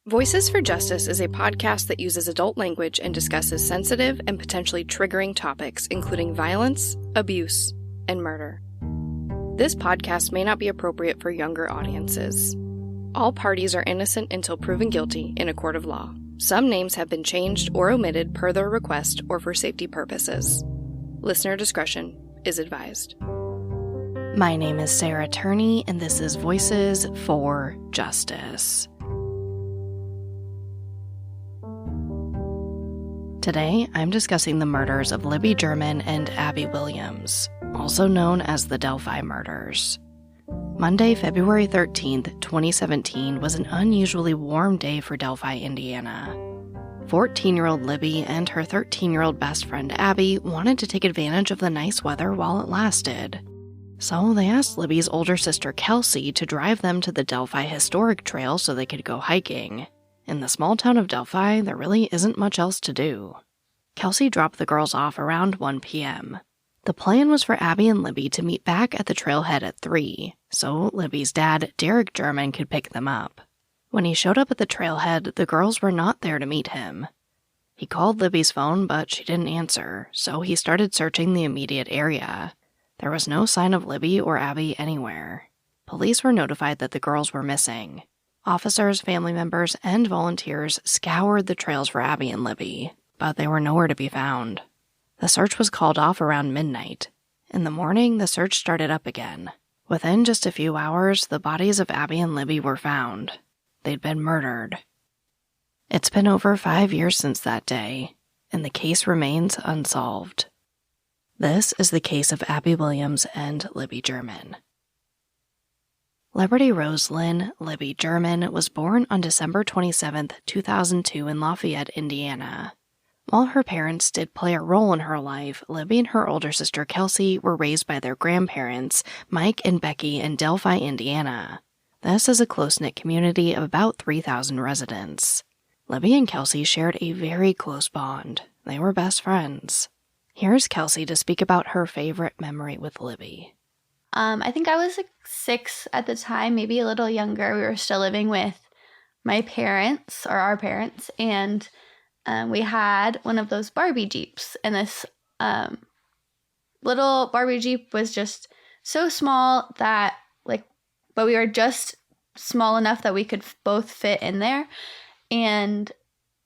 Voices for Justice is a podcast that uses adult language and discusses sensitive and potentially triggering topics, including violence, abuse, and murder. This podcast may not be appropriate for younger audiences. All parties are innocent until proven guilty in a court of law. Some names have been changed or omitted per their request or for safety purposes. Listener discretion is advised. My name is Sarah Turney, and this is Voices for Justice. Today, I'm discussing the murders of Libby German and Abby Williams, also known as the Delphi murders. Monday, February 13th, 2017 was an unusually warm day for Delphi, Indiana. 14-year-old Libby and her 13-year-old best friend Abby wanted to take advantage of the nice weather while it lasted. So they asked Libby's older sister Kelsi to drive them to the Delphi Historic Trail so they could go hiking. In the small town of Delphi, there really isn't much else to do. Kelsi dropped the girls off around 1 p.m. The plan was for Abby and Libby to meet back at the trailhead at 3, so Libby's dad, Derrick German, could pick them up. When he showed up at the trailhead, the girls were not there to meet him. He called Libby's phone, but she didn't answer, so he started searching the immediate area. There was no sign of Libby or Abby anywhere. Police were notified that the girls were missing. Officers, family members, and volunteers scoured the trails for Abby and Libby, but they were nowhere to be found. The search was called off around midnight. In the morning, the search started up again. Within just a few hours, the bodies of Abby and Libby were found. They'd been murdered. It's been over 5 years since that day, and the case remains unsolved. This is the case of Abby Williams and Libby German. Liberty Rose Lynn Libby German was born on December 27, 2002 in Lafayette, Indiana. While her parents did play a role in her life, Libby and her older sister Kelsi were raised by their grandparents, Mike and Becky, in Delphi, Indiana. This is a close-knit community of about 3,000 residents. Libby and Kelsi shared a very close bond. They were best friends. Here's Kelsi to speak about her favorite memory with Libby. I think I was like 6 at the time, maybe a little younger. We were still living with my parents, or our parents, and we had one of those Barbie Jeeps. And this little Barbie Jeep was just so small that, but we were just small enough that we could both fit in there. And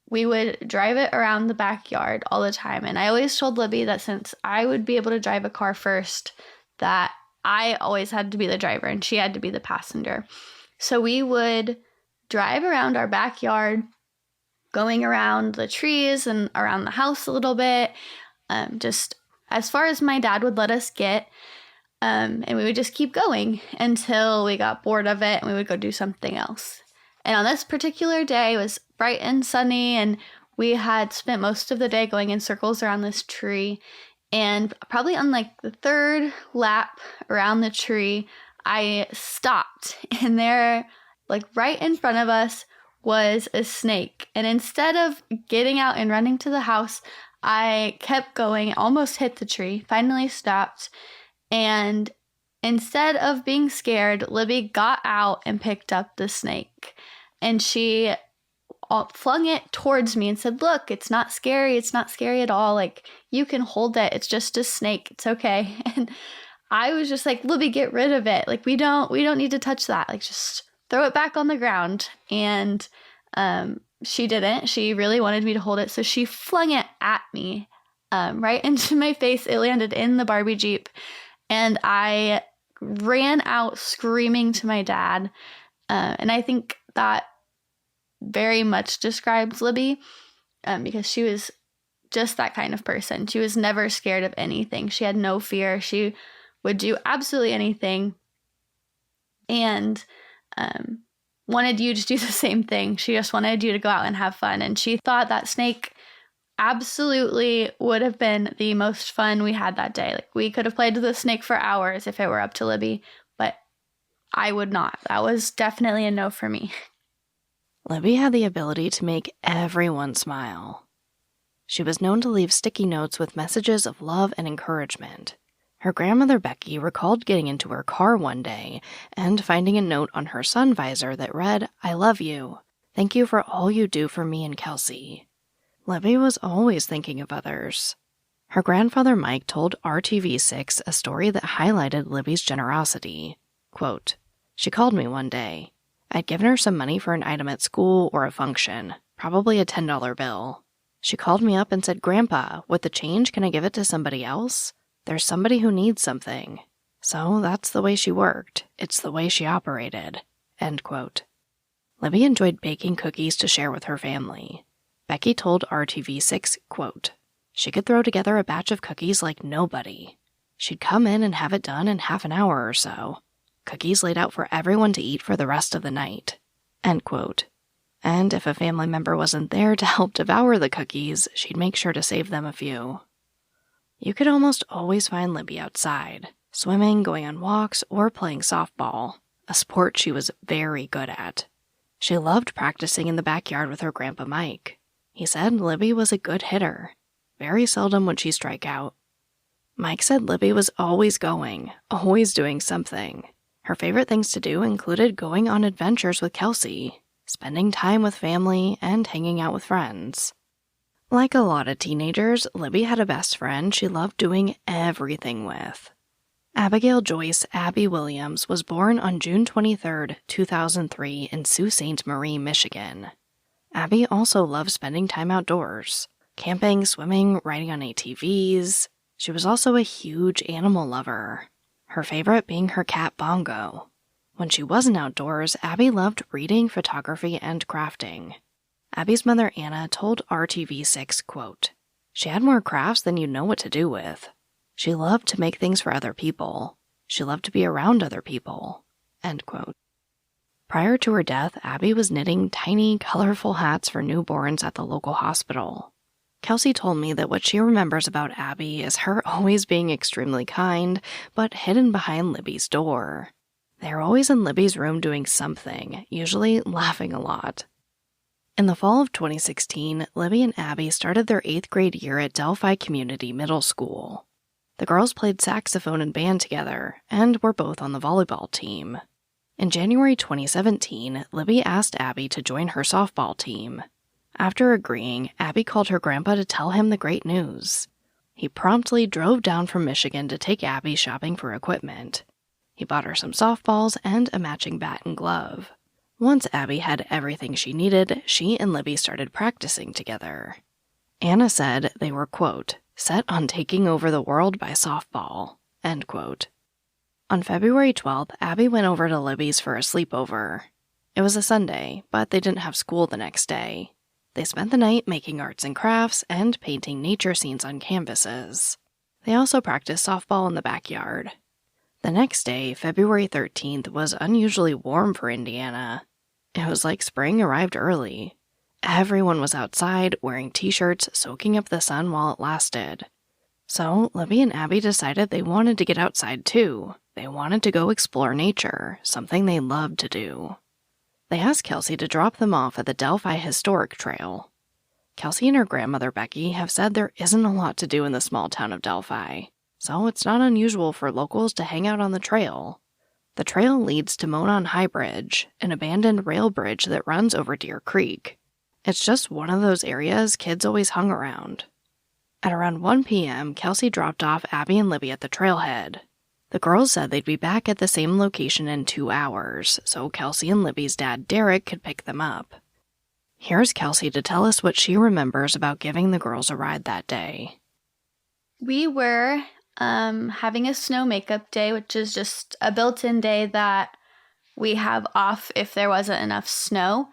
we would drive it around the backyard all the time. And I always told Libby that since I would be able to drive a car first, that I always had to be the driver and she had to be the passenger. So we would drive around our backyard, going around the trees and around the house a little bit, just as far as my dad would let us get. And we would just keep going until we got bored of it and we would go do something else. And on this particular day, it was bright and sunny, and we had spent most of the day going in circles around this tree. And probably on the third lap around the tree, I stopped, and there, right in front of us, was a snake. And instead of getting out and running to the house, I kept going, almost hit the tree, finally stopped. And instead of being scared, Libby got out and picked up the snake. And she flung it towards me and said, "Look, it's not scary. It's not scary at all. You can hold it. It's just a snake. It's okay." And I was just like, "Libby, get rid of it. We don't need to touch that. Just throw it back on the ground." And she didn't. She really wanted me to hold it. So she flung it at me right into my face. It landed in the Barbie Jeep. And I ran out screaming to my dad. And I think that very much describes Libby because she was just that kind of person. She was never scared of anything. She had no fear. She would do absolutely anything and wanted you to do the same thing. She just wanted you to go out and have fun. And she thought that snake absolutely would have been the most fun we had that day. We could have played with the snake for hours if it were up to Libby, but I would not. That was definitely a no for me. Libby had the ability to make everyone smile. She was known to leave sticky notes with messages of love and encouragement. Her grandmother Becky recalled getting into her car one day and finding a note on her sun visor that read, "I love you." Thank you for all you do for me and Kelsi. Libby was always thinking of others. Her grandfather Mike told RTV6 a story that highlighted Libby's generosity. Quote, "She called me one day. I'd given her some money for an item at school or a function, probably a $10 bill. She called me up and said, 'Grandpa, with the change, can I give it to somebody else? There's somebody who needs something.' So that's the way she worked. It's the way she operated." End quote. Libby enjoyed baking cookies to share with her family. Becky told RTV6, quote, "She could throw together a batch of cookies like nobody. She'd come in and have it done in half an hour or so. Cookies laid out for everyone to eat for the rest of the night." End quote. And if a family member wasn't there to help devour the cookies, she'd make sure to save them a few. You could almost always find Libby outside, swimming, going on walks, or playing softball, a sport she was very good at. She loved practicing in the backyard with her Grandpa Mike. He said Libby was a good hitter. Very seldom would she strike out. Mike said Libby was always going, always doing something. Her favorite things to do included going on adventures with Kelsi, spending time with family, and hanging out with friends. Like a lot of teenagers, Libby had a best friend she loved doing everything with. Abigail Joyce Abby Williams was born on June 23, 2003 in Sault Ste. Marie, Michigan. Abby also loved spending time outdoors, camping, swimming, riding on ATVs. She was also a huge animal lover, her favorite being her cat Bongo. When she wasn't outdoors, Abby loved reading, photography, and crafting. Abby's mother Anna told RTV6, quote, "She had more crafts than you know what to do with. She loved to make things for other people. She loved to be around other people." End quote. Prior to her death, Abby was knitting tiny, colorful hats for newborns at the local hospital. Kelsi told me that what she remembers about Abby is her always being extremely kind, but hidden behind Libby's door. They were always in Libby's room doing something, usually laughing a lot. In the fall of 2016, Libby and Abby started their 8th grade year at Delphi Community Middle School. The girls played saxophone and band together, and were both on the volleyball team. In January 2017, Libby asked Abby to join her softball team. After agreeing, Abby called her grandpa to tell him the great news. He promptly drove down from Michigan to take Abby shopping for equipment. He bought her some softballs and a matching bat and glove. Once Abby had everything she needed, she and Libby started practicing together. Anna said they were, quote, "set on taking over the world by softball," end quote. On February 12th, Abby went over to Libby's for a sleepover. It was a Sunday, but they didn't have school the next day. They spent the night making arts and crafts and painting nature scenes on canvases. They also practiced softball in the backyard. The next day, February 13th, was unusually warm for Indiana. It was like spring arrived early. Everyone was outside, wearing t-shirts, soaking up the sun while it lasted. So, Libby and Abby decided they wanted to get outside too. They wanted to go explore nature, something they loved to do. They asked Kelsi to drop them off at the Delphi Historic Trail. Kelsi and her grandmother Becky have said there isn't a lot to do in the small town of Delphi, so it's not unusual for locals to hang out on the trail. The trail leads to Monon High Bridge, an abandoned rail bridge that runs over Deer Creek. It's just one of those areas kids always hung around. At around 1 p.m., Kelsi dropped off Abby and Libby at the trailhead. The girls said they'd be back at the same location in 2 hours, so Kelsi and Libby's dad Derrick could pick them up. Here's Kelsi to tell us what she remembers about giving the girls a ride that day. We were having a snow makeup day, which is just a built-in day that we have off if there wasn't enough snow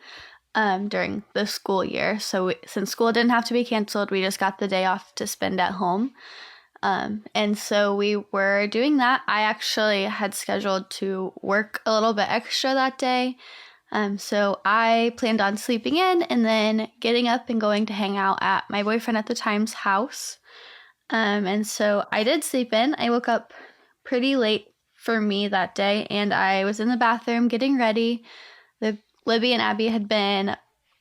during the school year. So since school didn't have to be canceled, we just got the day off to spend at home. And so we were doing that. I actually had scheduled to work a little bit extra that day. So I planned on sleeping in and then getting up and going to hang out at my boyfriend at the time's house. And so I did sleep in. I woke up pretty late for me that day, and I was in the bathroom getting ready. Libby and Abby had been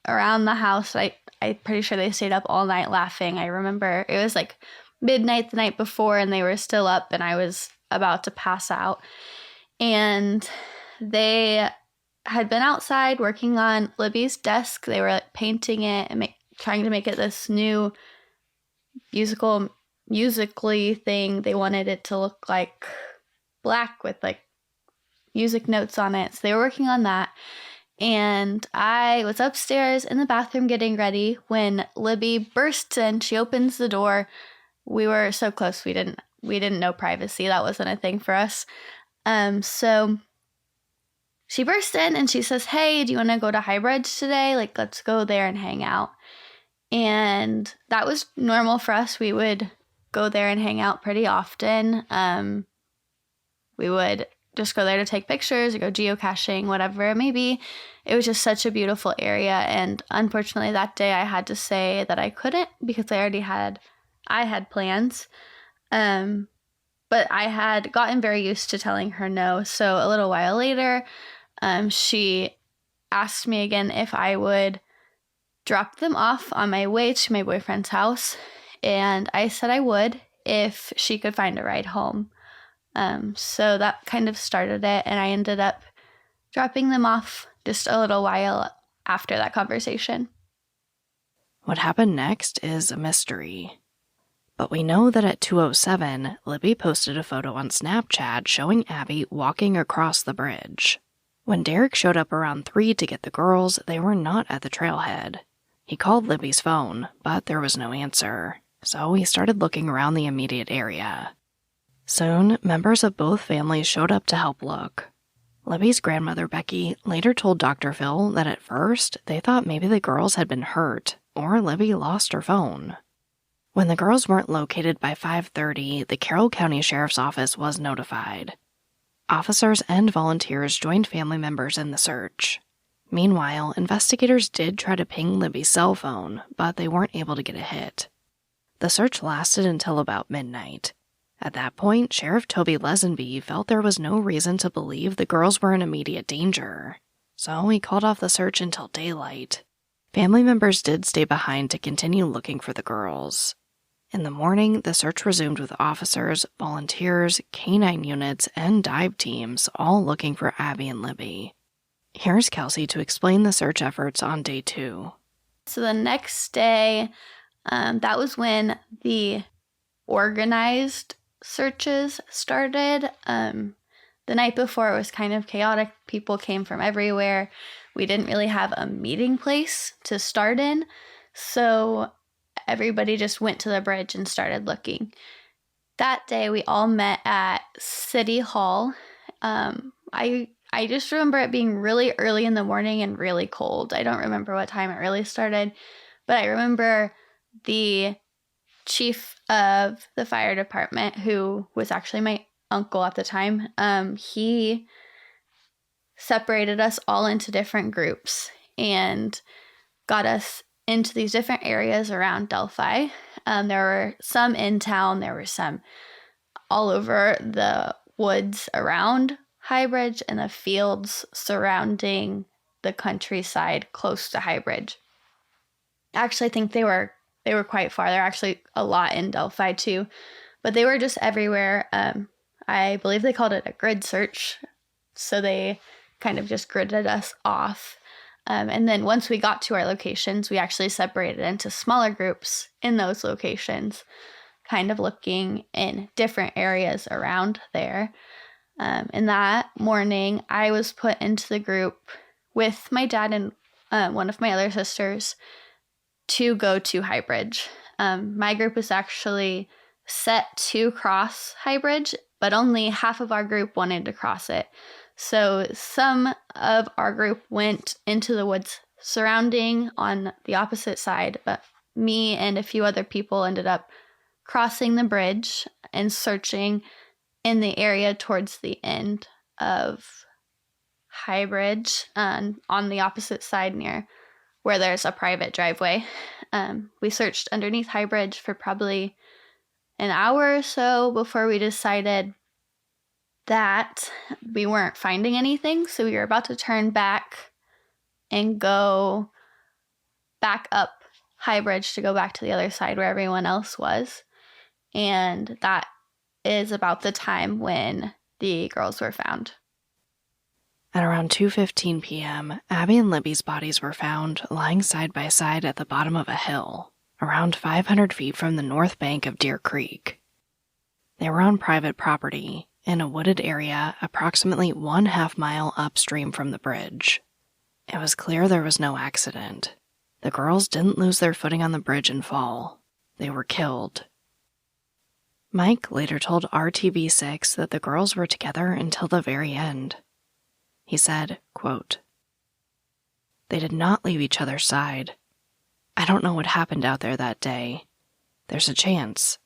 around the house. I'm pretty sure they stayed up all night laughing. I remember it was like midnight the night before, and they were still up, and I was about to pass out. And they had been outside working on Libby's desk. They were like painting it and trying to make it this new musically thing. They wanted it to look like black with like music notes on it. So they were working on that. And I was upstairs in the bathroom getting ready when Libby bursts in. She opens the door. We were so close. We didn't know privacy. That wasn't a thing for us. So she burst in and she says, "Hey, do you want to go to Highbridge today? Like, let's go there and hang out." And that was normal for us. We would go there and hang out pretty often. We would just go there to take pictures or go geocaching, whatever it may be. It was just such a beautiful area. And unfortunately, that day I had to say that I couldn't because I had plans. But I had gotten very used to telling her no. So a little while later, she asked me again if I would drop them off on my way to my boyfriend's house. And I said I would if she could find a ride home. So that kind of started it. And I ended up dropping them off just a little while after that conversation. What happened next is a mystery. But we know that at 2:07, Libby posted a photo on Snapchat showing Abby walking across the bridge. When Derrick showed up around 3 to get the girls, they were not at the trailhead. He called Libby's phone, but there was no answer, so he started looking around the immediate area. Soon, members of both families showed up to help look. Libby's grandmother, Becky, later told Dr. Phil that at first they thought maybe the girls had been hurt or Libby lost her phone. When the girls weren't located by 5:30, the Carroll County Sheriff's Office was notified. Officers and volunteers joined family members in the search. Meanwhile, investigators did try to ping Libby's cell phone, but they weren't able to get a hit. The search lasted until about midnight. At that point, Sheriff Toby Lesenby felt there was no reason to believe the girls were in immediate danger, so he called off the search until daylight. Family members did stay behind to continue looking for the girls. In the morning, the search resumed with officers, volunteers, canine units, and dive teams all looking for Abby and Libby. Here's Kelsi to explain the search efforts on day 2. So the next day, that was when the organized searches started. The night before, it was kind of chaotic. People came from everywhere. We didn't really have a meeting place to start in, so everybody just went to the bridge and started looking. That day, we all met at City Hall. I just remember it being really early in the morning and really cold. I don't remember what time it really started, but I remember the chief of the fire department, who was actually my uncle at the time, he separated us all into different groups and got us into these different areas around Delphi. There were some in town, there were some all over the woods around Highbridge and the fields surrounding the countryside close to Highbridge. Actually, I think they were quite far. There are actually a lot in Delphi too, but they were just everywhere. I believe they called it a grid search, so they kind of just gridded us off. And then once we got to our locations, we actually separated into smaller groups in those locations, kind of looking in different areas around there. And that morning, I was put into the group with my dad and one of my other sisters to go to Highbridge. My group was actually set to cross Highbridge, but only half of our group wanted to cross it. So some of our group went into the woods surrounding on the opposite side, but me and a few other people ended up crossing the bridge and searching in the area towards the end of Highbridge, on the opposite side near where there's a private driveway. We searched underneath Highbridge for probably an hour or so before we decided that we weren't finding anything, so we were about to turn back and go back up Highbridge to go back to the other side where everyone else was. And that is about the time when the girls were found. At around 2:15 p.m., Abby and Libby's bodies were found lying side by side at the bottom of a hill, around 500 feet from the north bank of Deer Creek. They were on private property, in a wooded area approximately 1/2 mile upstream from the bridge. It was clear there was no accident. The girls didn't lose their footing on the bridge and fall. They were killed. Mike later told RTV6 that the girls were together until the very end. He said, quote, "They did not leave each other's side. I don't know what happened out there that day. There's a chance,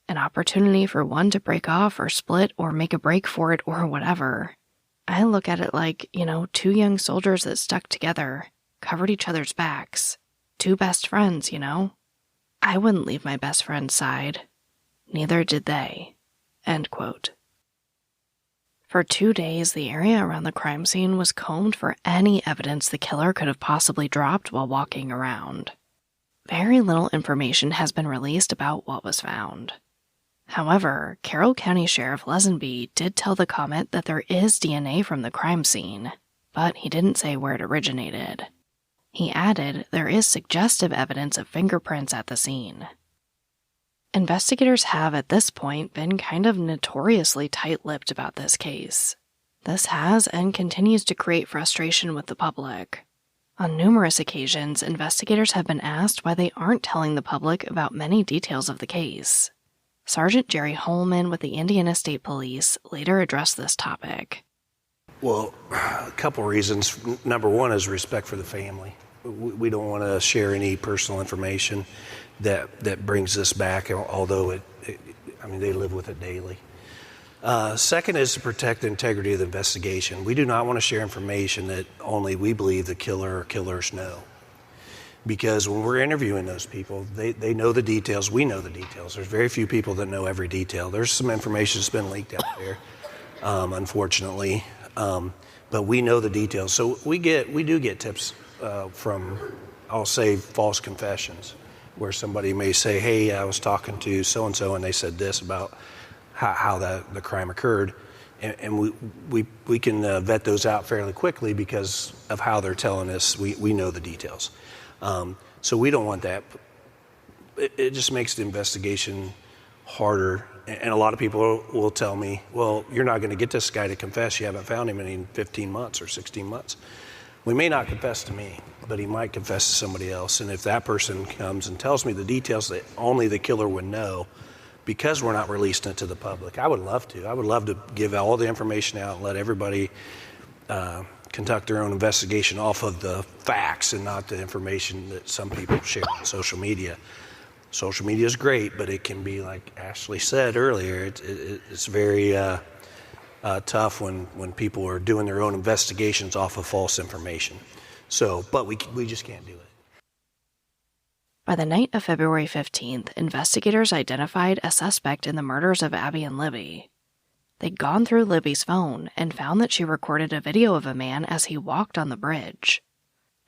an opportunity for one to break off or split or make a break for it or whatever. I look at it like, two young soldiers that stuck together, covered each other's backs. Two best friends, I wouldn't leave my best friend's side. Neither did they." End quote. For 2 days, the area around the crime scene was combed for any evidence the killer could have possibly dropped while walking around. Very little information has been released about what was found. However, Carroll County Sheriff Lesenby did tell the Comet that there is DNA from the crime scene, but he didn't say where it originated. He added there is suggestive evidence of fingerprints at the scene. Investigators have at this point been kind of notoriously tight-lipped about this case. This has and continues to create frustration with the public. On numerous occasions, investigators have been asked why they aren't telling the public about many details of the case. Sergeant Jerry Holman with the Indiana State Police later addressed this topic. Well, a couple reasons. Number one is respect for the family. We don't want to share any personal information that brings this back, although they live with it daily. Second is to protect the integrity of the investigation. We do not want to share information that only we believe the killer or killers know. Because when we're interviewing those people, they know the details, we know the details. There's very few people that know every detail. There's some information that's been leaked out there, unfortunately, but we know the details. So we do get tips from, I'll say, false confessions, where somebody may say, "Hey, I was talking to so-and-so and they said this about how the crime occurred." And we can vet those out fairly quickly because of how they're telling us. We know the details. So we don't want that. It just makes the investigation harder. And a lot of people will tell me, "Well, you're not going to get this guy to confess. You haven't found him in 15 months or 16 months. We may not confess to me, but he might confess to somebody else. And if that person comes and tells me the details that only the killer would know, because we're not releasing it to the public, I would love to. I would love to give all the information out and let everybody conduct their own investigation off of the facts and not the information that some people share on social media. Social media is great, but it can be, like Ashley said earlier, it's very tough when people are doing their own investigations off of false information. So, but we just can't do it. By the night of February 15th, investigators identified a suspect in the murders of Abby and Libby. They'd gone through Libby's phone and found that she recorded a video of a man as he walked on the bridge.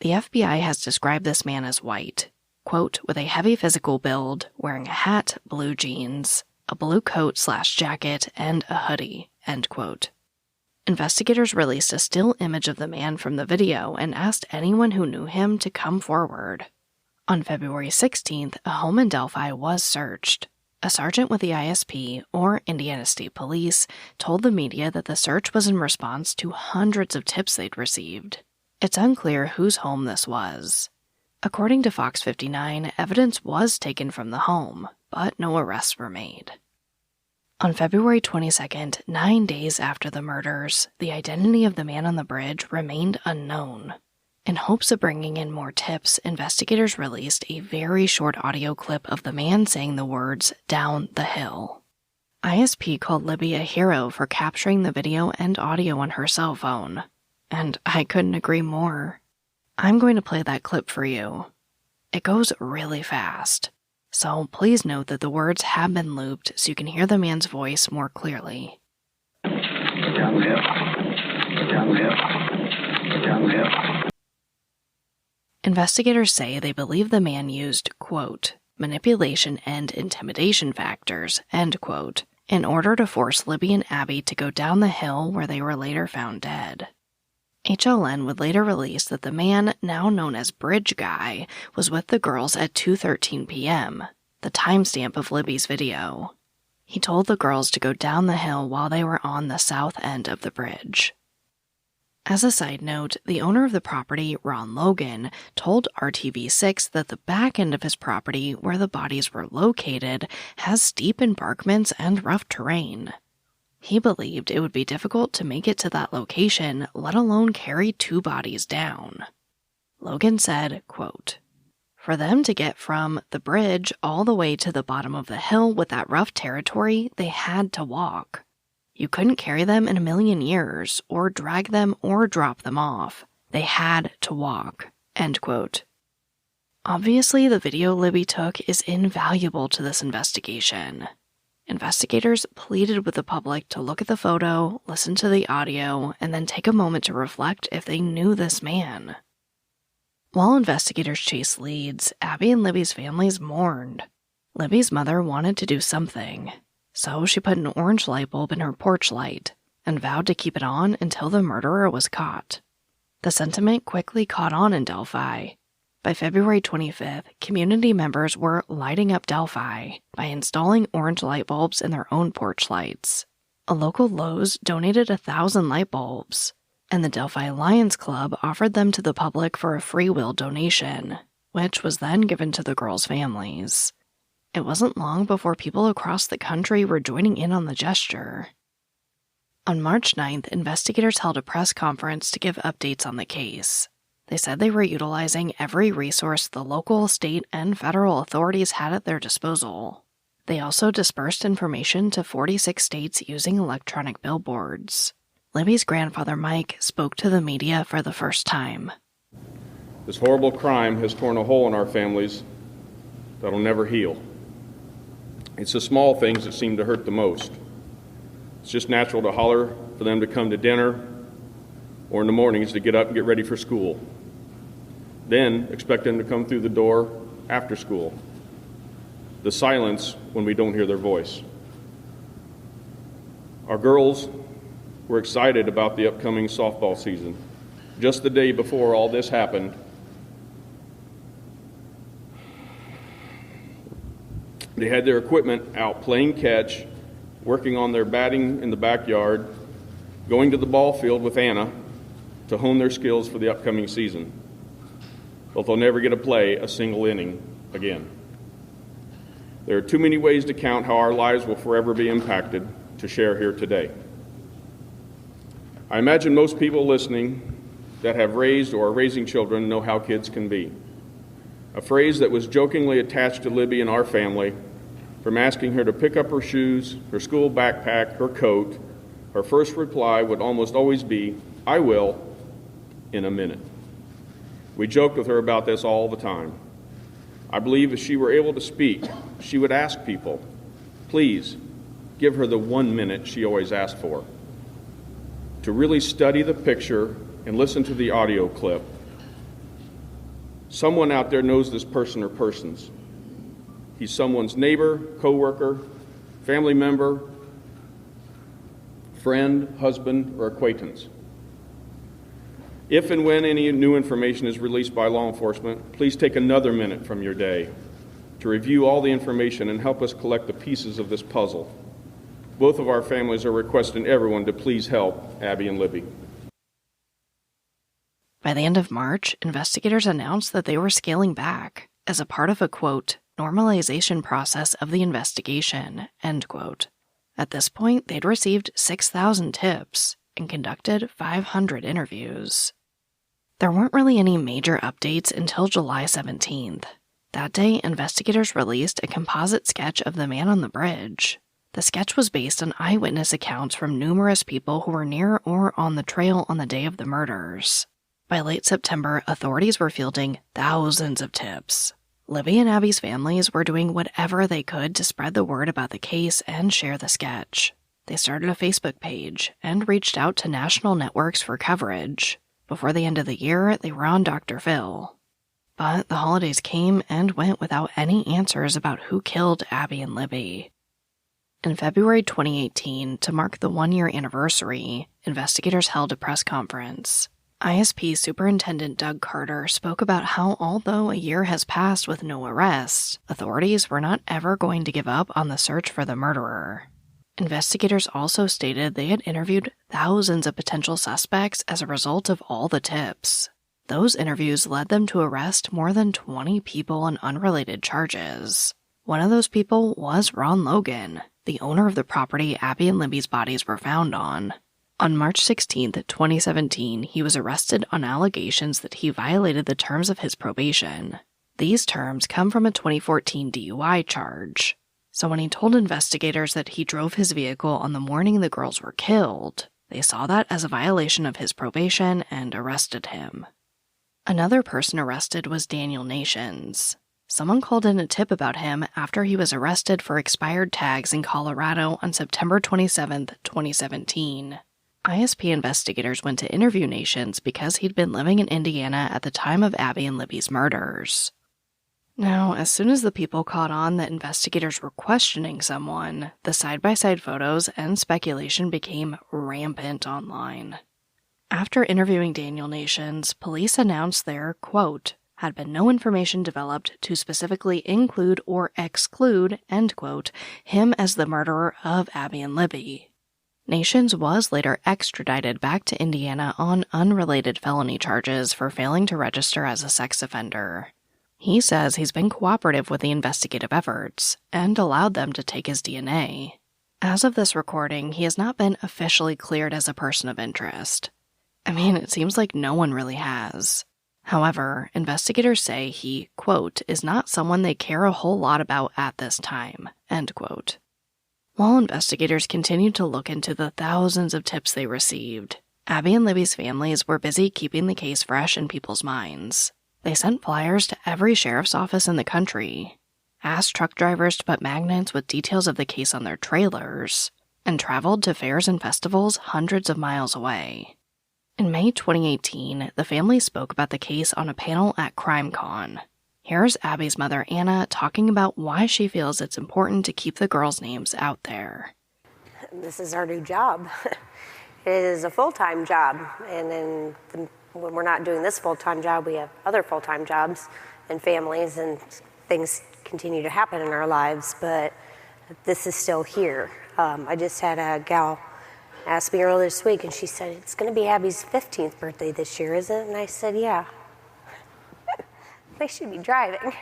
The FBI has described this man as white, quote, with a heavy physical build, wearing a hat, blue jeans, a blue coat/jacket, and a hoodie, end quote. Investigators released a still image of the man from the video and asked anyone who knew him to come forward. On February 16th, a home in Delphi was searched. A sergeant with the ISP, or Indiana State Police, told the media that the search was in response to hundreds of tips they'd received. It's unclear whose home this was. According to Fox 59, evidence was taken from the home, but no arrests were made. On February 22nd, 9 days after the murders, the identity of the man on the bridge remained unknown. In hopes of bringing in more tips, investigators released a very short audio clip of the man saying the words, "down the hill." ISP called Libby a hero for capturing the video and audio on her cell phone. And I couldn't agree more. I'm going to play that clip for you. It goes really fast, so please note that the words have been looped so you can hear the man's voice more clearly. Down the hill. Down the hill. Down the hill. Investigators say they believe the man used, quote, manipulation and intimidation factors, end quote, in order to force Libby and Abby to go down the hill where they were later found dead. HLN would later release that the man, now known as Bridge Guy, was with the girls at 2:13 p.m., the timestamp of Libby's video. He told the girls to go down the hill while they were on the south end of the bridge. As a side note, the owner of the property, Ron Logan, told RTV6 that the back end of his property, where the bodies were located, has steep embankments and rough terrain. He believed it would be difficult to make it to that location, let alone carry 2 bodies down. Logan said, quote, "For them to get from the bridge all the way to the bottom of the hill with that rough territory, they had to walk. You couldn't carry them in a million years, or drag them or drop them off. They had to walk." End quote. Obviously, the video Libby took is invaluable to this investigation. Investigators pleaded with the public to look at the photo, listen to the audio, and then take a moment to reflect if they knew this man. While investigators chased leads, Abby and Libby's families mourned. Libby's mother wanted to do something, so she put an orange light bulb in her porch light and vowed to keep it on until the murderer was caught. The sentiment quickly caught on in Delphi. By February 25th, community members were lighting up Delphi by installing orange light bulbs in their own porch lights. A local Lowe's donated 1,000 light bulbs, and the Delphi Lions Club offered them to the public for a free will donation, which was then given to the girls' families. It wasn't long before people across the country were joining in on the gesture. On March 9th, investigators held a press conference to give updates on the case. They said they were utilizing every resource the local, state, and federal authorities had at their disposal. They also dispersed information to 46 states using electronic billboards. Libby's grandfather, Mike, spoke to the media for the first time. This horrible crime has torn a hole in our families that'll never heal. It's the small things that seem to hurt the most. It's just natural to holler for them to come to dinner or in the mornings to get up and get ready for school. Then expect them to come through the door after school. The silence when we don't hear their voice. Our girls were excited about the upcoming softball season. Just the day before all this happened, they had their equipment out playing catch, working on their batting in the backyard, going to the ball field with Anna to hone their skills for the upcoming season. But they'll never get to play a single inning again. There are too many ways to count how our lives will forever be impacted to share here today. I imagine most people listening that have raised or are raising children know how kids can be. A phrase that was jokingly attached to Libby and our family, from asking her to pick up her shoes, her school backpack, her coat, her first reply would almost always be, "I will, in a minute." We joked with her about this all the time. I believe if she were able to speak, she would ask people, please give her the 1 minute she always asked for. To really study the picture and listen to the audio clip. Someone out there knows this person or persons. He's someone's neighbor, coworker, family member, friend, husband, or acquaintance. If and when any new information is released by law enforcement, please take another minute from your day to review all the information and help us collect the pieces of this puzzle. Both of our families are requesting everyone to please help Abby and Libby. By the end of March, investigators announced that they were scaling back as a part of a, quote, normalization process of the investigation, end quote. At this point, they'd received 6,000 tips and conducted 500 interviews. There weren't really any major updates until July 17th. That day, investigators released a composite sketch of the man on the bridge. The sketch was based on eyewitness accounts from numerous people who were near or on the trail on the day of the murders. By late September, authorities were fielding thousands of tips. Libby and Abby's families were doing whatever they could to spread the word about the case and share the sketch. They started a Facebook page and reached out to national networks for coverage. Before the end of the year, they were on Dr. Phil. But the holidays came and went without any answers about who killed Abby and Libby. In February 2018, to mark the 1-year anniversary, investigators held a press conference. ISP Superintendent Doug Carter spoke about how although a year has passed with no arrests, authorities were not ever going to give up on the search for the murderer. Investigators also stated they had interviewed thousands of potential suspects as a result of all the tips. Those interviews led them to arrest more than 20 people on unrelated charges. One of those people was Ron Logan, the owner of the property Abby and Libby's bodies were found on. On March 16, 2017, he was arrested on allegations that he violated the terms of his probation. These terms come from a 2014 DUI charge. So when he told investigators that he drove his vehicle on the morning the girls were killed, they saw that as a violation of his probation and arrested him. Another person arrested was Daniel Nations. Someone called in a tip about him after he was arrested for expired tags in Colorado on September 27, 2017. ISP investigators went to interview Nations because he'd been living in Indiana at the time of Abby and Libby's murders. Now, as soon as the people caught on that investigators were questioning someone, the side-by-side photos and speculation became rampant online. After interviewing Daniel Nations, police announced there, quote, had been no information developed to specifically include or exclude, end quote, him as the murderer of Abby and Libby. Nations was later extradited back to Indiana on unrelated felony charges for failing to register as a sex offender. He says he's been cooperative with the investigative efforts and allowed them to take his DNA. As of this recording, he has not been officially cleared as a person of interest. I mean, it seems like no one really has. However, investigators say he, quote, is not someone they care a whole lot about at this time, end quote. While investigators continued to look into the thousands of tips they received, Abby and Libby's families were busy keeping the case fresh in people's minds. They sent flyers to every sheriff's office in the country, asked truck drivers to put magnets with details of the case on their trailers, and traveled to fairs and festivals hundreds of miles away. In May 2018, the family spoke about the case on a panel at CrimeCon. Here's Abby's mother, Anna, talking about why she feels it's important to keep the girls' names out there. This is our new job. It is a full-time job, and then when we're not doing this full-time job, we have other full-time jobs and families, and things continue to happen in our lives, but this is still here. I just had a gal ask me earlier this week, and she said, it's going to be Abby's 15th birthday this year, isn't it? And I said, yeah. They should be driving.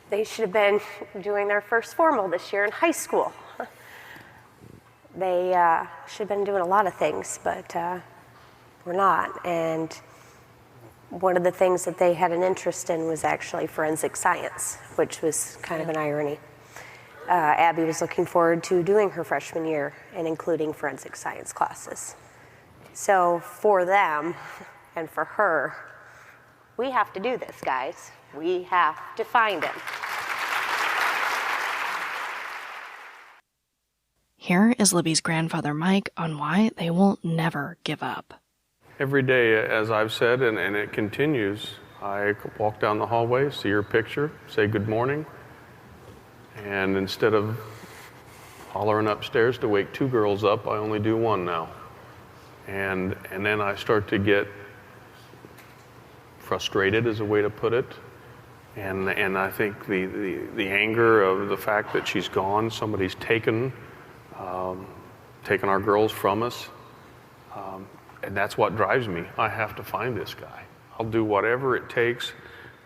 They should have been doing their first formal this year in high school. They should have been doing a lot of things, but we're not. And one of the things that they had an interest in was actually forensic science, which was kind of an irony. Abby was looking forward to doing her freshman year and including forensic science classes. So for them and for her, we have to do this, guys. We have to find him. Here is Libby's grandfather, Mike, on why they will never give up. Every day, as I've said, and it continues, I walk down the hallway, see her picture, say good morning, and instead of hollering upstairs to wake two girls up, I only do one now. And then I start to get frustrated, is a way to put it. And I think the anger of the fact that she's gone, somebody's taken our girls from us, and that's what drives me. I have to find this guy. I'll do whatever it takes,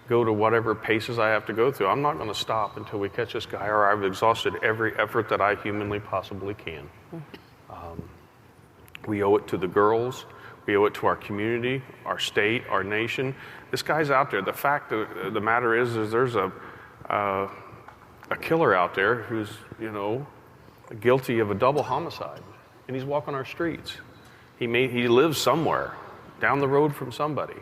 go to whatever paces I have to go through. I'm not going to stop until we catch this guy, or I've exhausted every effort that I humanly possibly can. We owe it to the girls. We owe it to our community, our state, our nation. This guy's out there. The fact of the matter is there's a killer out there who's, guilty of a double homicide, and he's walking our streets. He lives somewhere down the road from somebody.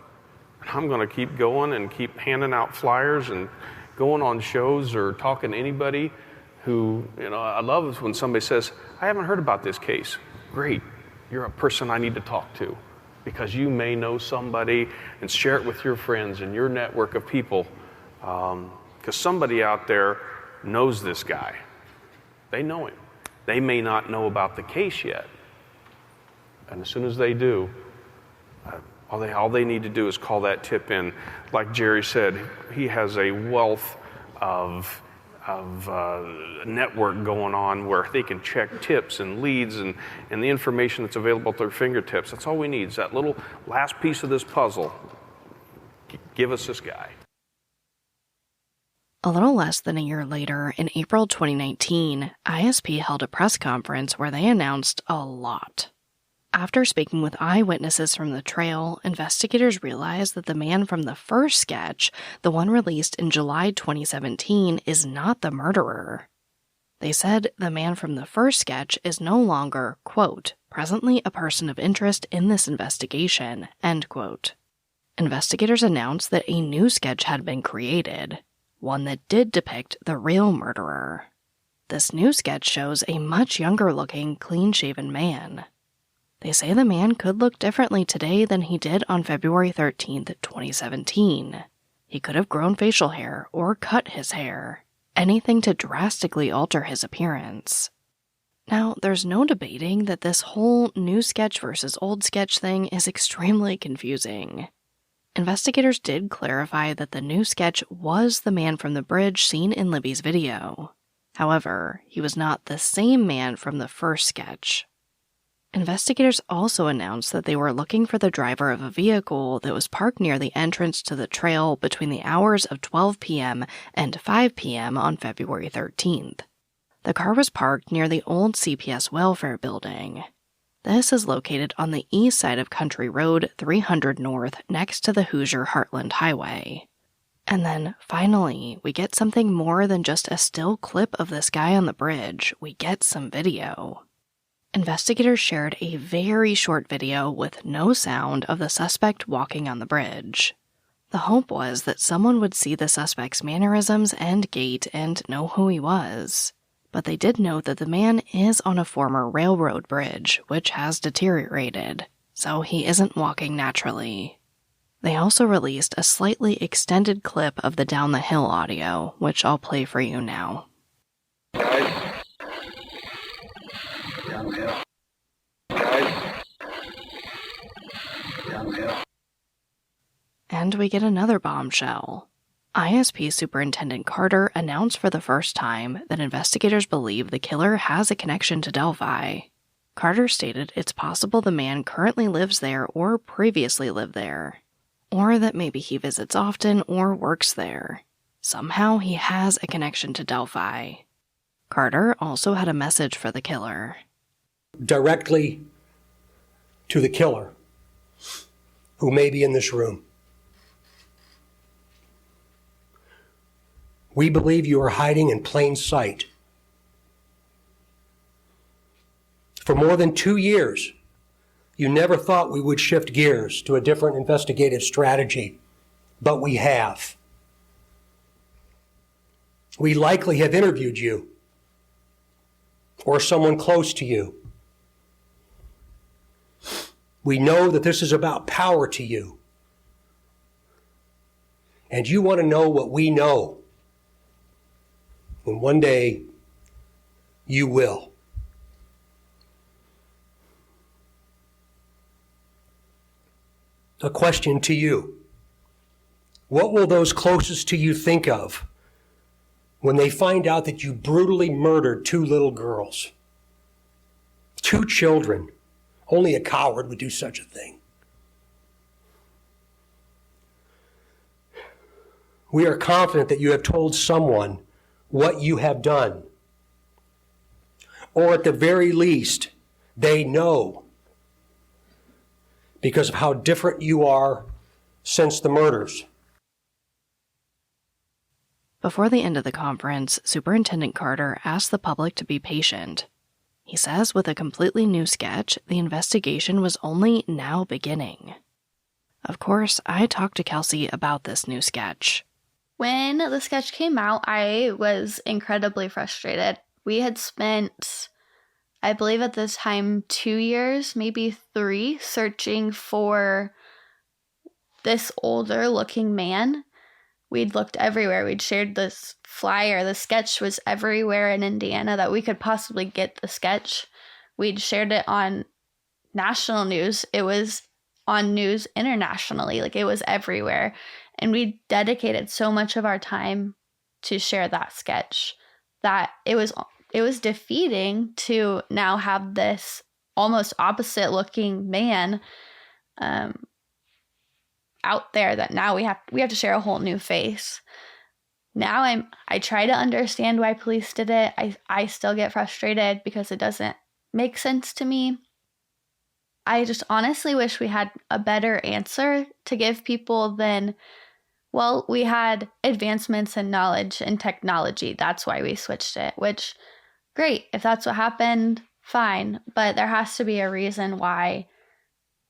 And I'm going to keep going and keep handing out flyers and going on shows or talking to anybody who, I love when somebody says, I haven't heard about this case. Great. You're a person I need to talk to, because you may know somebody, and share it with your friends and your network of people, because somebody out there knows this guy. They know him. They may not know about the case yet. And as soon as they do, All they need to do is call that tip in. Like Jerry said, he has a wealth of network going on where they can check tips and leads and the information that's available at their fingertips. That's all we need is that little last piece of this puzzle. Give us this guy. A little less than a year later, in April 2019, ISP held a press conference where they announced a lot. After speaking with eyewitnesses from the trail, investigators realized that the man from the first sketch, the one released in July 2017, is not the murderer. They said the man from the first sketch is no longer, quote, presently a person of interest in this investigation, end quote. Investigators announced that a new sketch had been created, one that did depict the real murderer. This new sketch shows a much younger-looking, clean-shaven man. They say the man could look differently today than he did on February 13th, 2017. He could have grown facial hair or cut his hair, anything to drastically alter his appearance. Now, there's no debating that this whole new sketch versus old sketch thing is extremely confusing. Investigators did clarify that the new sketch was the man from the bridge seen in Libby's video. However, he was not the same man from the first sketch. Investigators also announced that they were looking for the driver of a vehicle that was parked near the entrance to the trail between the hours of 12 p.m. and 5 p.m. on February 13th. The car was parked near the old CPS welfare building. This is located on the east side of Country Road 300 North next to the Hoosier Heartland Highway. And then, finally, we get something more than just a still clip of this guy on the bridge. We get some video. Investigators shared a very short video with no sound of the suspect walking on the bridge. The hope was that someone would see the suspect's mannerisms and gait and know who he was. But they did note that the man is on a former railroad bridge, which has deteriorated, so he isn't walking naturally. They also released a slightly extended clip of the Down the Hill audio, which I'll play for you now. Downhill. Guys. Downhill. And we get another bombshell. ISP Superintendent Carter announced for the first time that investigators believe the killer has a connection to Delphi. Carter stated it's possible the man currently lives there or previously lived there, or that maybe he visits often or works there. Somehow he has a connection to Delphi. Carter also had a message for the killer. Directly to the killer, who may be in this room. We believe you are hiding in plain sight. For more than 2 years, you never thought we would shift gears to a different investigative strategy, but we have. We likely have interviewed you or someone close to you. We know that this is about power to you. And you want to know what we know. And one day, you will. A question to you. What will those closest to you think of when they find out that you brutally murdered 2 little girls? 2 children. Only a coward would do such a thing. We are confident that you have told someone what you have done. Or at the very least, they know because of how different you are since the murders. Before the end of the conference, Superintendent Carter asked the public to be patient. He says with a completely new sketch, the investigation was only now beginning. Of course, I talked to Kelsi about this new sketch. When the sketch came out, I was incredibly frustrated. We had spent, I believe at this time, 2 years, maybe 3, searching for this older looking man. We'd looked everywhere. We'd shared this flyer. The sketch was everywhere in Indiana that we could possibly get the sketch. We'd shared it on national news. It was on news internationally. Like, it was everywhere. And we dedicated so much of our time to share that sketch that it was defeating to now have this almost opposite looking man out there that now we have to share a whole new face. Now I try to understand why police did it. I still get frustrated because it doesn't make sense to me. I just honestly wish we had a better answer to give people than, well, we had advancements in knowledge and technology. That's why we switched it, which, great. If that's what happened, fine. But there has to be a reason why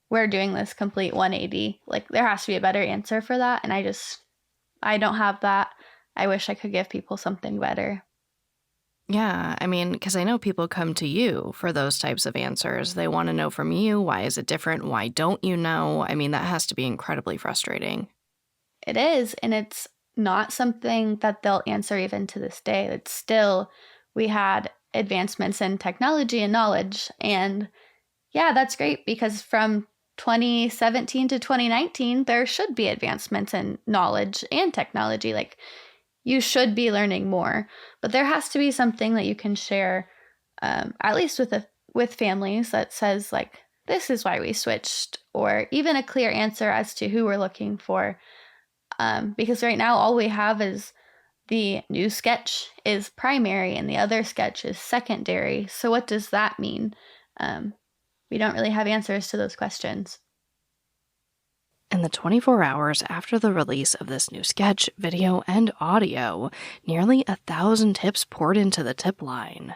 we're doing this complete 180. Like, there has to be a better answer for that. And I don't have that. I wish I could give people something better. Yeah, I mean, because I know people come to you for those types of answers. They want to know from you, why is it different? Why don't you know? I mean, that has to be incredibly frustrating. It is, and it's not something that they'll answer even to this day. It's still, we had advancements in technology and knowledge. And yeah, that's great, because from 2017 to 2019, there should be advancements in knowledge and technology. Like, you should be learning more, but there has to be something that you can share, at least with families, that says, like, this is why we switched, or even a clear answer as to who we're looking for. Because right now all we have is the new sketch is primary and the other sketch is secondary. So what does that mean? We don't really have answers to those questions. In the 24 hours after the release of this new sketch, video, and audio, nearly 1,000 tips poured into the tip line.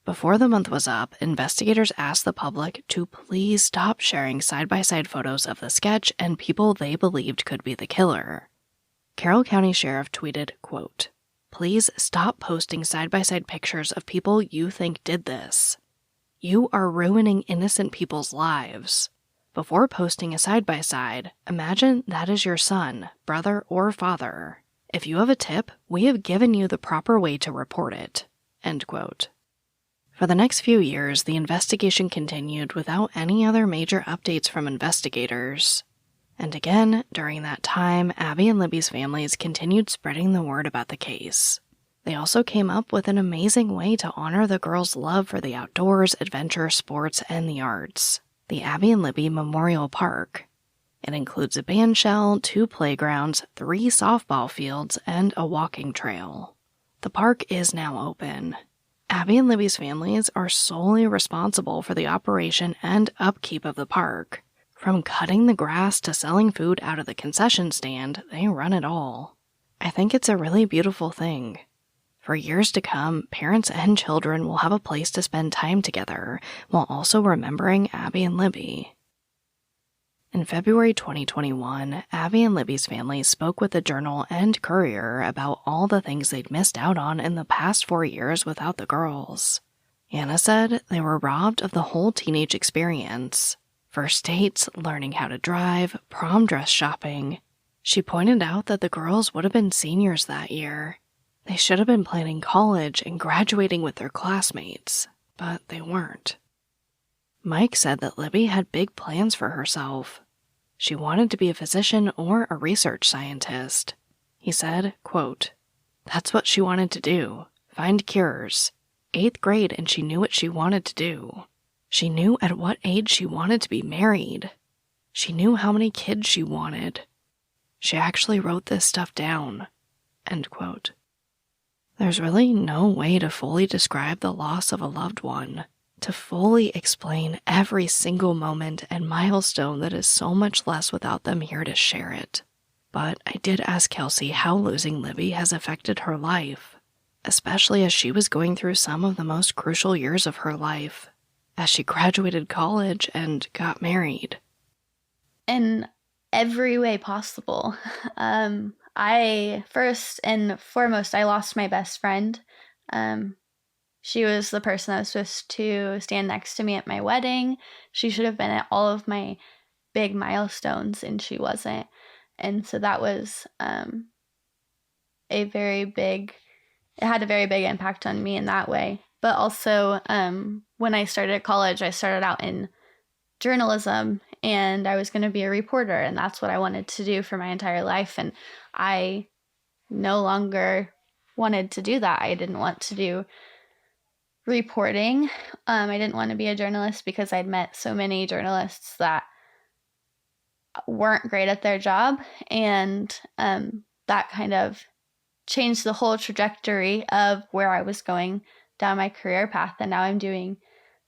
Before the month was up, investigators asked the public to please stop sharing side-by-side photos of the sketch and people they believed could be the killer. Carroll County Sheriff tweeted, quote, "Please stop posting side-by-side pictures of people you think did this. You are ruining innocent people's lives. Before posting a side-by-side, imagine that is your son, brother, or father. If you have a tip, we have given you the proper way to report it." End quote. For the next few years, the investigation continued without any other major updates from investigators. And again, during that time, Abby and Libby's families continued spreading the word about the case. They also came up with an amazing way to honor the girls' love for the outdoors, adventure, sports, and the arts: the Abby and Libby Memorial Park. It includes a bandshell, 2 playgrounds, 3 softball fields, and a walking trail. The park is now open. Abby and Libby's families are solely responsible for the operation and upkeep of the park. From cutting the grass to selling food out of the concession stand, they run it all. I think it's a really beautiful thing. For years to come, parents and children will have a place to spend time together while also remembering Abby and Libby. In February 2021, Abby and Libby's family spoke with the Journal and Courier about all the things they'd missed out on in the past 4 years without the girls. Anna said they were robbed of the whole teenage experience: first dates, learning how to drive, prom dress shopping. She pointed out that the girls would have been seniors that year. They should have been planning college and graduating with their classmates, but they weren't. Mike said that Libby had big plans for herself. She wanted to be a physician or a research scientist. He said, quote, "That's what she wanted to do, find cures. 8th grade and she knew what she wanted to do. She knew at what age she wanted to be married. She knew how many kids she wanted. She actually wrote this stuff down." End quote. There's really no way to fully describe the loss of a loved one, to fully explain every single moment and milestone that is so much less without them here to share it. But I did ask Kelsi how losing Libby has affected her life, especially as she was going through some of the most crucial years of her life, as she graduated college and got married. In every way possible. I first and foremost, I lost my best friend. She was the person that was supposed to stand next to me at my wedding. She should have been at all of my big milestones, and she wasn't. And so that was it had a very big impact on me in that way. But also, when I started college, I started out in journalism, and I was going to be a reporter, and that's what I wanted to do for my entire life. And I no longer wanted to do that. I didn't want to do reporting. I didn't want to be a journalist because I'd met so many journalists that weren't great at their job, and that kind of changed the whole trajectory of where I was going down my career path. And now I'm doing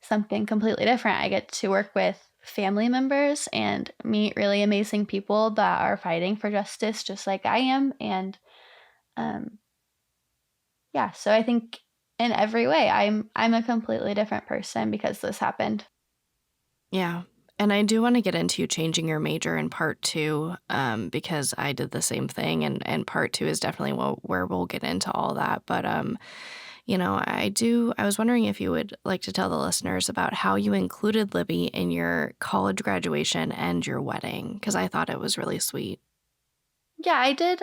something completely different. I get to work with family members and meet really amazing people that are fighting for justice just like I am. And so I think in every way I'm a completely different person because this happened. Yeah. And I do want to get into you changing your major in part 2, because I did the same thing, and part 2 is definitely where we'll get into all that. But I was wondering if you would like to tell the listeners about how you included Libby in your college graduation and your wedding, because I thought it was really sweet. Yeah, I did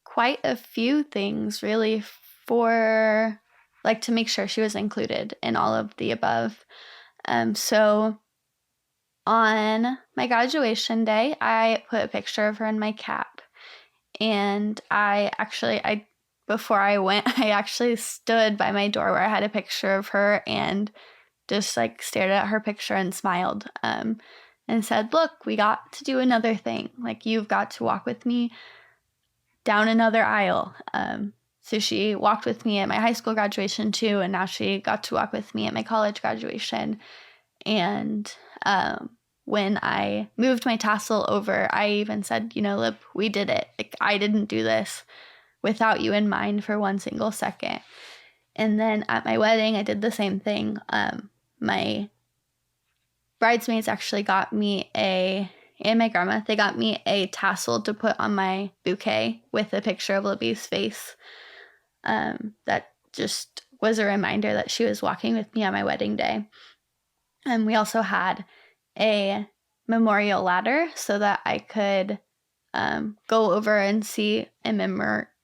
quite a few things really for to make sure she was included in all of the above. So on my graduation day, I put a picture of her in my cap, and before I went, I actually stood by my door where I had a picture of her and just stared at her picture and smiled, and said, "Look, we got to do another thing. You've got to walk with me down another aisle." So she walked with me at my high school graduation too, and now she got to walk with me at my college graduation. And when I moved my tassel over, I even said, Lib, we did it. I didn't do this without you in mind for one single second. And then at my wedding, I did the same thing. My bridesmaids actually got me and my grandma, they got me a tassel to put on my bouquet with a picture of Libby's face. That just was a reminder that she was walking with me on my wedding day. And we also had a memorial ladder so that I could go over and see and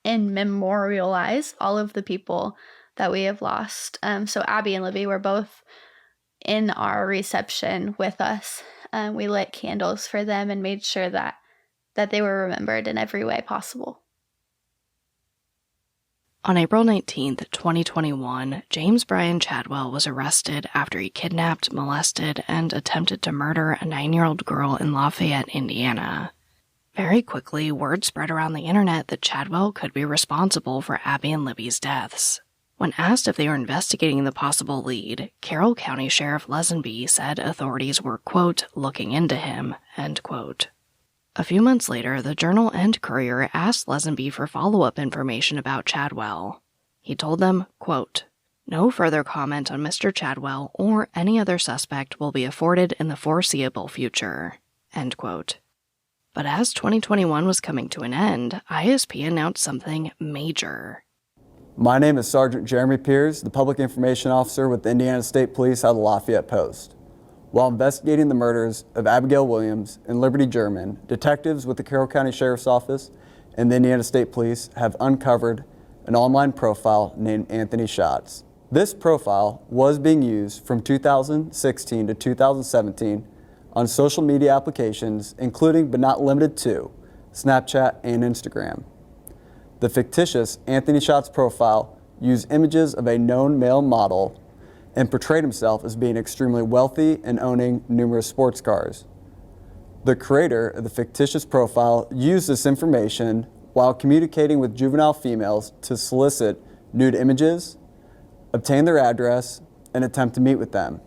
memorialize all of the people that we have lost. So Abby and Libby were both in our reception with us. We lit candles for them and made sure that they were remembered in every way possible. On April 19th, 2021, James Brian Chadwell was arrested after he kidnapped, molested, and attempted to murder a 9-year-old girl in Lafayette, Indiana. Very quickly, word spread around the internet that Chadwell could be responsible for Abby and Libby's deaths. When asked if they were investigating the possible lead, Carroll County Sheriff Lesenby said authorities were, quote, looking into him, end quote. A few months later, the Journal and Courier asked Lesenby for follow-up information about Chadwell. He told them, quote, no further comment on Mr. Chadwell or any other suspect will be afforded in the foreseeable future, end quote. But as 2021 was coming to an end, ISP announced something major. My name is Sergeant Jeremy Piers, the Public Information Officer with the Indiana State Police out of the Lafayette Post. While investigating the murders of Abigail Williams and Libby German, detectives with the Carroll County Sheriff's Office and the Indiana State Police have uncovered an online profile named Anthony Schatz. This profile was being used from 2016 to 2017 on social media applications, including but not limited to Snapchat and Instagram. The fictitious Anthony Schatz profile used images of a known male model and portrayed himself as being extremely wealthy and owning numerous sports cars. The creator of the fictitious profile used this information while communicating with juvenile females to solicit nude images, obtain their address, and attempt to meet with them.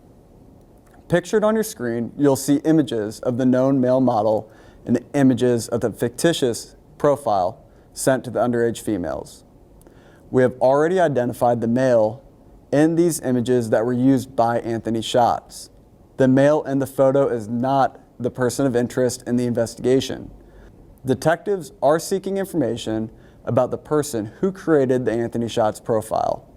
Pictured on your screen, you'll see images of the known male model and images of the fictitious profile sent to the underage females. We have already identified the male in these images that were used by Anthony Schatz. The male in the photo is not the person of interest in the investigation. Detectives are seeking information about the person who created the Anthony Schatz profile.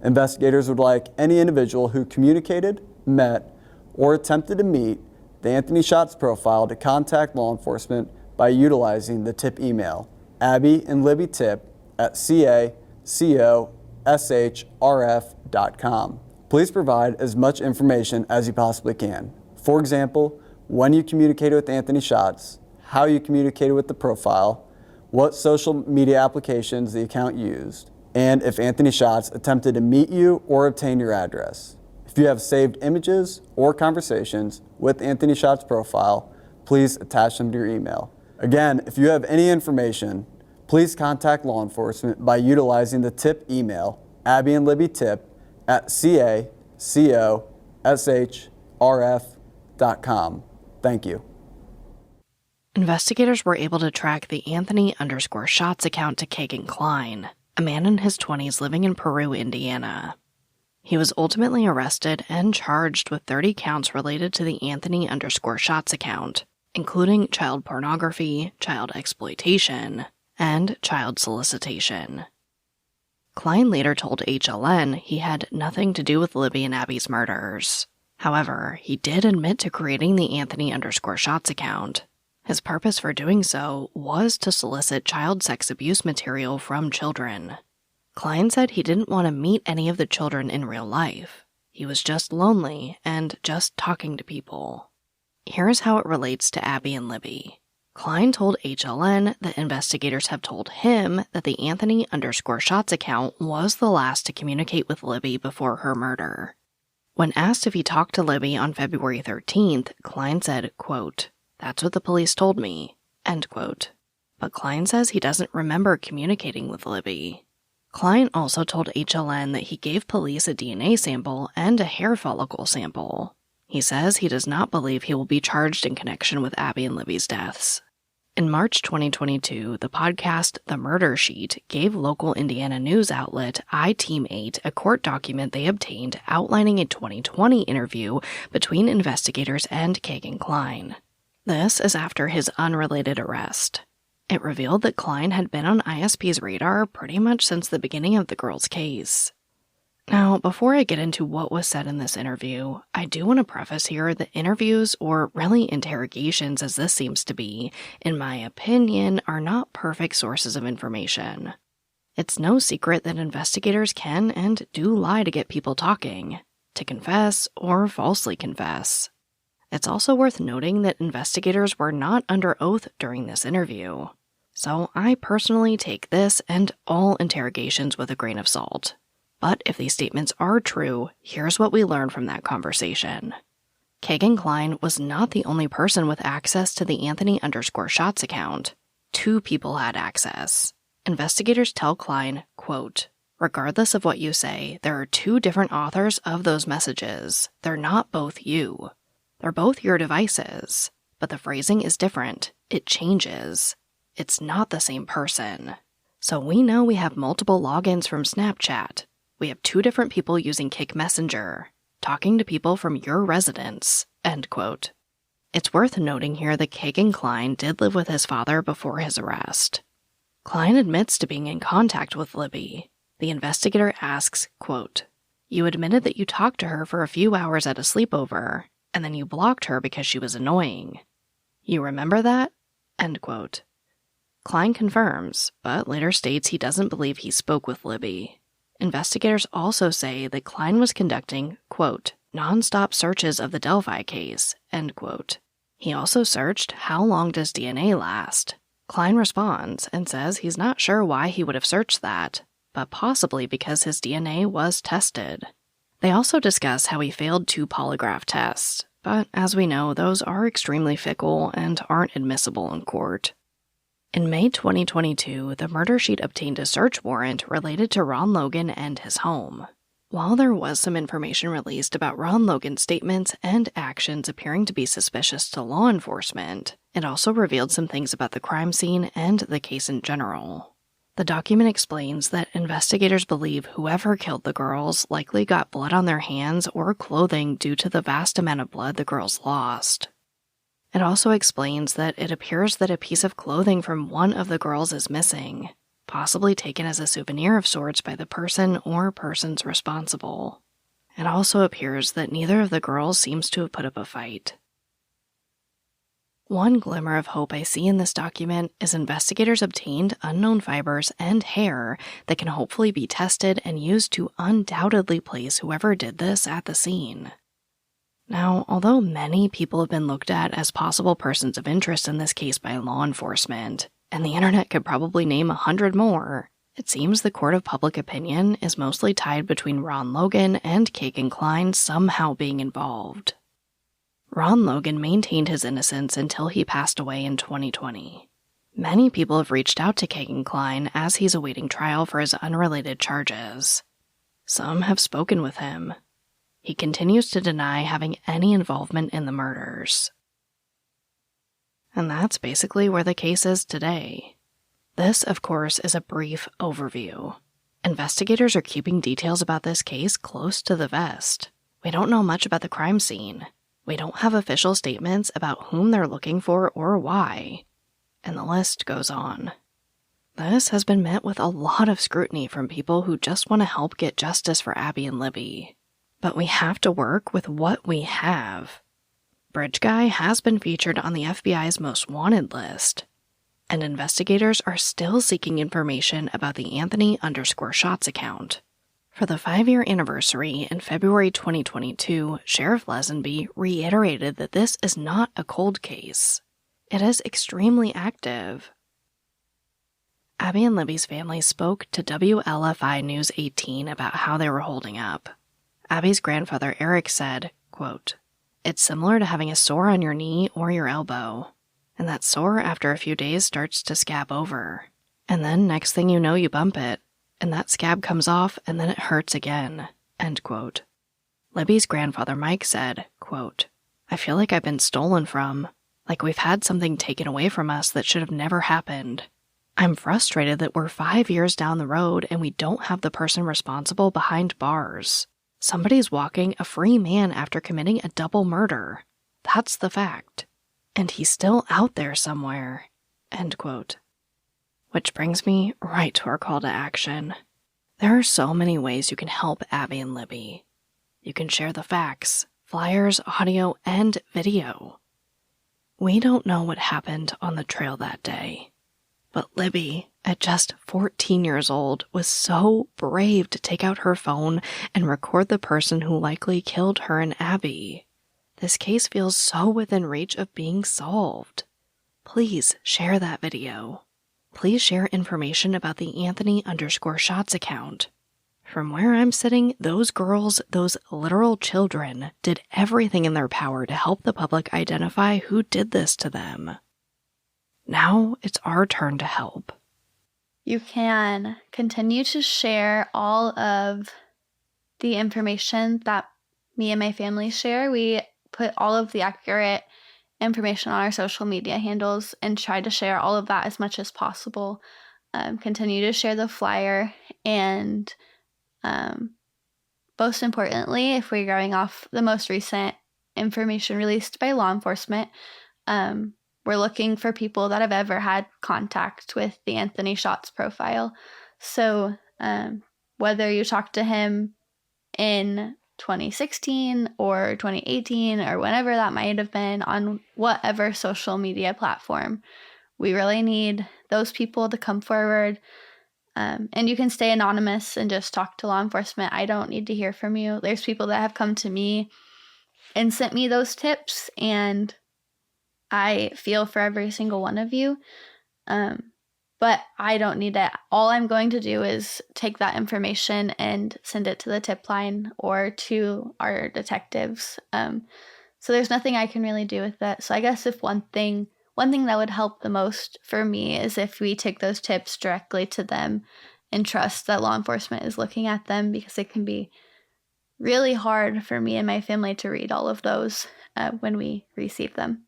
Investigators would like any individual who communicated, met, or attempted to meet the Anthony Schatz profile to contact law enforcement by utilizing the tip email, abbyandlibbytip@cacoshrf.com. Please provide as much information as you possibly can. For example, when you communicated with Anthony Schatz, how you communicated with the profile, what social media applications the account used, and if Anthony Schatz attempted to meet you or obtain your address. If you have saved images or conversations with Anthony Schatz' profile, please attach them to your email. Again, if you have any information, please contact law enforcement by utilizing the tip email, abbyandlibbystip@cacoshrf.com. Thank you. Investigators were able to track the Anthony_Schatz account to Kagan Klein, a man in his 20s living in Peru, Indiana. He was ultimately arrested and charged with 30 counts related to the Anthony_Schatz account, including child pornography, child exploitation, and child solicitation. Klein later told HLN he had nothing to do with Libby and Abby's murders. However, he did admit to creating the Anthony_Schatz account. His purpose for doing so was to solicit child sex abuse material from children. Klein said he didn't want to meet any of the children in real life. He was just lonely and just talking to people. Here's how it relates to Abby and Libby. Klein told HLN that investigators have told him that the Anthony_Schatz account was the last to communicate with Libby before her murder. When asked if he talked to Libby on February 13th, Klein said, quote, "That's what the police told me," end quote. But Klein says he doesn't remember communicating with Libby. Klein also told HLN that he gave police a DNA sample and a hair follicle sample. He says he does not believe he will be charged in connection with Abby and Libby's deaths. In March 2022, the podcast The Murder Sheet gave local Indiana news outlet iTeam8 a court document they obtained outlining a 2020 interview between investigators and Kagan Klein. This is after his unrelated arrest. It revealed that Klein had been on ISP's radar pretty much since the beginning of the girl's case. Now, before I get into what was said in this interview, I do want to preface here that interviews, or really interrogations as this seems to be, in my opinion, are not perfect sources of information. It's no secret that investigators can and do lie to get people talking, to confess or falsely confess. It's also worth noting that investigators were not under oath during this interview, so I personally take this and all interrogations with a grain of salt. But if these statements are true, here's what we learned from that conversation. Kagan Klein was not the only person with access to the Anthony_Schatz account. 2 people had access. Investigators tell Klein, quote, "Regardless of what you say, there are 2 different authors of those messages. They're not both you. They're both your devices, but the phrasing is different. It changes. It's not the same person. So we know we have multiple logins from Snapchat. We have 2 different people using Kick Messenger, talking to people from your residence," end quote. It's worth noting here that Kagan Klein did live with his father before his arrest. Klein admits to being in contact with Libby. The investigator asks, quote, "You admitted that you talked to her for a few hours at a sleepover, and then you blocked her because she was annoying. You remember that?" End quote. Klein confirms, but later states he doesn't believe he spoke with Libby. Investigators also say that Klein was conducting, quote, "nonstop searches of the Delphi case," end quote. He also searched how long does DNA last. Klein responds and says he's not sure why he would have searched that, but possibly because his DNA was tested. They also discuss how he failed 2 polygraph tests, but as we know, those are extremely fickle and aren't admissible in court. In May 2022, the murder sheet obtained a search warrant related to Ron Logan and his home. While there was some information released about Ron Logan's statements and actions appearing to be suspicious to law enforcement, it also revealed some things about the crime scene and the case in general. The document explains that investigators believe whoever killed the girls likely got blood on their hands or clothing due to the vast amount of blood the girls lost. It also explains that it appears that a piece of clothing from one of the girls is missing, possibly taken as a souvenir of sorts by the person or persons responsible. It also appears that neither of the girls seems to have put up a fight. One glimmer of hope I see in this document is investigators obtained unknown fibers and hair that can hopefully be tested and used to undoubtedly place whoever did this at the scene. Now, although many people have been looked at as possible persons of interest in this case by law enforcement, and the internet could probably name 100 more, it seems the court of public opinion is mostly tied between Ron Logan and Keegan Kline somehow being involved. Ron Logan maintained his innocence until he passed away in 2020. Many people have reached out to Keegan Kline as he's awaiting trial for his unrelated charges. Some have spoken with him. He continues to deny having any involvement in the murders. And that's basically where the case is today. This, of course, is a brief overview. Investigators are keeping details about this case close to the vest. We don't know much about the crime scene. We don't have official statements about whom they're looking for or why. And the list goes on. This has been met with a lot of scrutiny from people who just want to help get justice for Abby and Libby. But we have to work with what we have. Bridge Guy has been featured on the FBI's most wanted list, and investigators are still seeking information about the Anthony_Shots account. For the 5-year anniversary in February 2022, Sheriff Lesenby reiterated that this is not a cold case. It is extremely active. Abby and Libby's family spoke to WLFI News 18 about how they were holding up. Abby's grandfather Eric said, quote, "It's similar to having a sore on your knee or your elbow, and that sore after a few days starts to scab over. And then next thing you know you bump it, and that scab comes off and then it hurts again." End quote. Libby's grandfather Mike said, quote, "I feel like I've been stolen from, like we've had something taken away from us that should have never happened. I'm frustrated that we're 5 years down the road and we don't have the person responsible behind bars. Somebody's walking a free man after committing a double murder. That's the fact. And he's still out there somewhere." End quote. Which brings me right to our call to action. There are so many ways you can help Abby and Libby. You can share the facts, flyers, audio, and video. We don't know what happened on the trail that day, but Libby, at just 14 years old, was so brave to take out her phone and record the person who likely killed her and Abby. This case feels so within reach of being solved. Please share that video. Please share information about the Anthony_Shots account. From where I'm sitting, those girls, those literal children, did everything in their power to help the public identify who did this to them. Now it's our turn to help. You can continue to share all of the information that me and my family share. We put all of the accurate information on our social media handles and try to share all of that as much as possible. Continue to share the flyer, and most importantly, if we're going off the most recent information released by law enforcement, we're looking for people that have ever had contact with the Anthony Shots profile. So whether you talked to him in 2016 or 2018 or whenever that might have been on whatever social media platform, we really need those people to come forward. And you can stay anonymous and just talk to law enforcement. I don't need to hear from you. There's people that have come to me and sent me those tips, and I feel for every single one of you. But I don't need it. All I'm going to do is take that information and send it to the tip line or to our detectives. So there's nothing I can really do with that. So I guess if one thing that would help the most for me is if we take those tips directly to them and trust that law enforcement is looking at them, because it can be really hard for me and my family to read all of those when we receive them.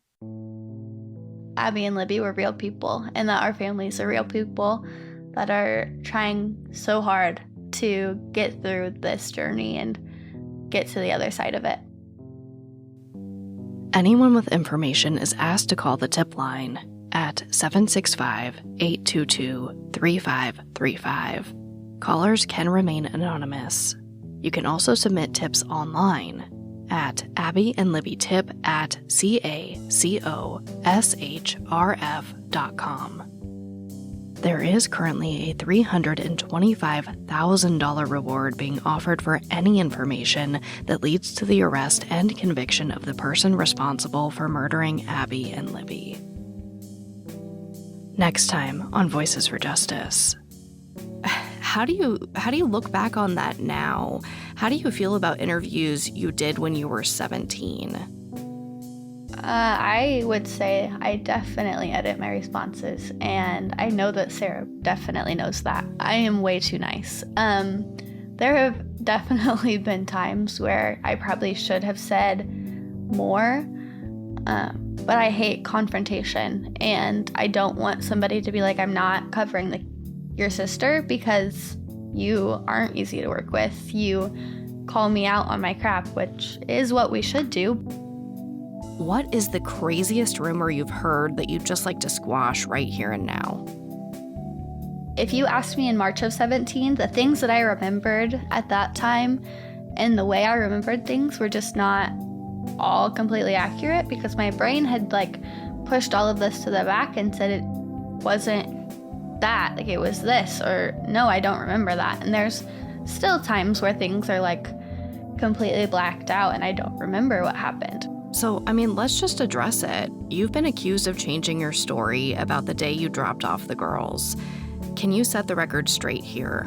Abby and Libby were real people, and that our families are real people that are trying so hard to get through this journey and get to the other side of it. Anyone with information is asked to call the tip line at 765-822-3535. Callers can remain anonymous. You can also submit tips online at abbyandlibbytip@cacoshrf.com. There is currently a $325,000 reward being offered for any information that leads to the arrest and conviction of the person responsible for murdering Abby and Libby. Next time on Voices for Justice. How do you look back on that now? How do you feel about interviews you did when you were 17? I would say I definitely edit my responses, and I know that Sarah definitely knows that. I am way too nice. There have definitely been times where I probably should have said more, but I hate confrontation, and I don't want somebody to be like, I'm not covering your sister because you aren't easy to work with. You call me out on my crap, which is what we should do. What is the craziest rumor you've heard that you'd just like to squash right here and now? If you asked me in March of 17, the things that I remembered at that time and the way I remembered things were just not all completely accurate, because my brain had pushed all of this to the back and said it wasn't that, it was this, or no, I don't remember that. And there's still times where things are completely blacked out and I don't remember what happened. So, let's just address it. You've been accused of changing your story about the day you dropped off the girls. Can you set the record straight here?